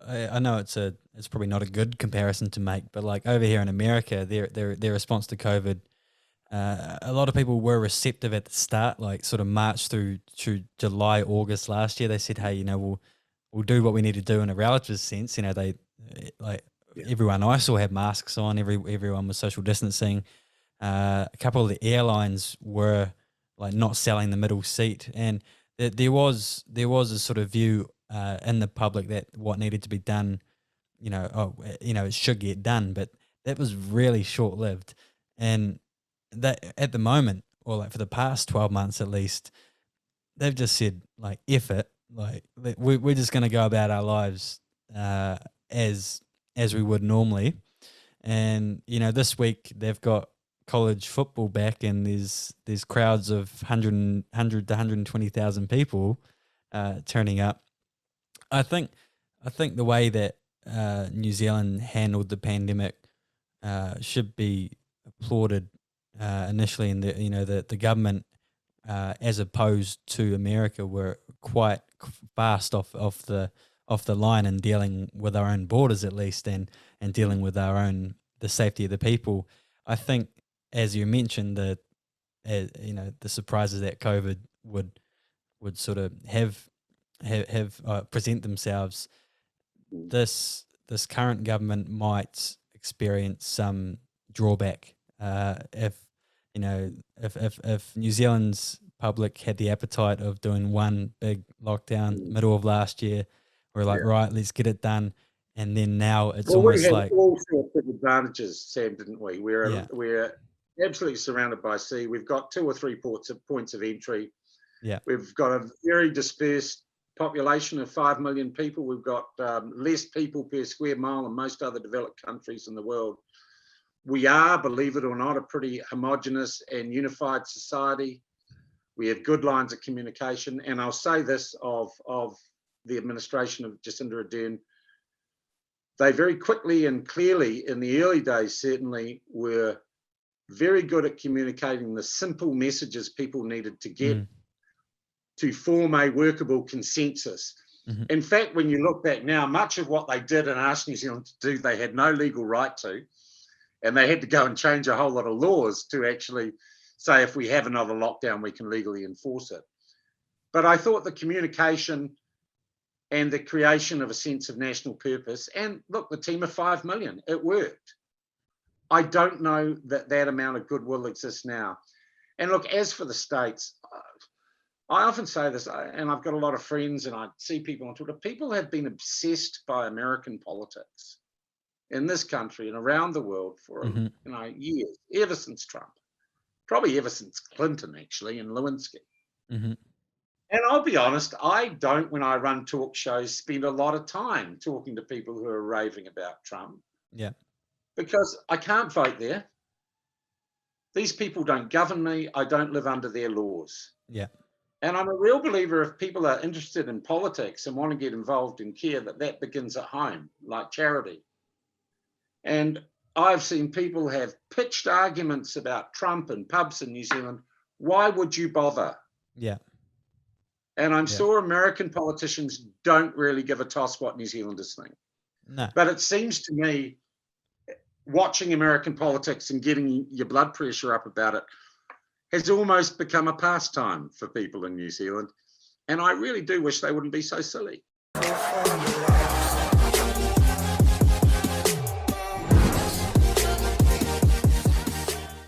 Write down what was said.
I know it's probably not a good comparison to make, but like over here in America, their response to COVID, a lot of people were receptive at the start, like sort of March through July, August last year. They said, hey, we'll do what we need to do in a relative sense. They like Yeah. everyone I saw had masks on. Everyone was social distancing. A couple of the airlines were like not selling the middle seat, and there was a sort of view in the public that what needed to be done, it should get done, but that was really short lived, and that at the moment, or like for the past 12 months at least, they've just said like F it, like we're just going to go about our lives as we would normally. And this week they've got college football back, and there's crowds of 100 to 120,000 people turning up. I think the way that New Zealand handled the pandemic should be applauded initially, and the government, as opposed to America, were quite fast off the line in dealing with our own borders at least, and dealing with the safety of the people. I think, as you mentioned, the surprises that COVID would sort of have present themselves. Mm. This current government might experience some drawback if New Zealand's public had the appetite of doing one big lockdown middle of last year. We're like, Yeah. right, let's get it done. And then now it's Well, we almost had like, all sorts of advantages, Sam, didn't we? yeah, We're absolutely surrounded by sea. We've got 2 or 3 points of entry. yeah, We've got a very dispersed population of 5 million people. We've got less people per square mile than most other developed countries in the world. We are, believe it or not, a pretty homogenous and unified society. We have good lines of communication. And I'll say this of the administration of Jacinda Ardern: they very quickly and clearly, in the early days certainly, were very good at communicating the simple messages people needed to get to form a workable consensus. mm-hmm. In fact, when you look back now, much of what they did and asked New Zealand to do, they had no legal right to, and they had to go and change a whole lot of laws to actually say, if we have another lockdown, we can legally enforce it. But I thought the communication and the creation of a sense of national purpose, and look, the team of 5 million, it worked. I don't know that amount of goodwill exists now. And look, as for the states, I often say this, and I've got a lot of friends, and I see people on Twitter. People have been obsessed by American politics in this country and around the world for years, ever since Trump, probably ever since Clinton, actually, and Lewinsky. Mm-hmm. And I'll be honest, I don't, when I run talk shows, spend a lot of time talking to people who are raving about Trump. Yeah. Because I can't vote there. These people don't govern me. I don't live under their laws. Yeah. And I'm a real believer, if people are interested in politics and want to get involved in care, that begins at home, like charity. And I've seen people have pitched arguments about Trump in pubs in New Zealand. Why would you bother? Yeah. And I'm sure American politicians don't really give a toss what New Zealanders think. No. But it seems to me, watching American politics and getting your blood pressure up about it has almost become a pastime for people in New Zealand. And I really do wish they wouldn't be so silly.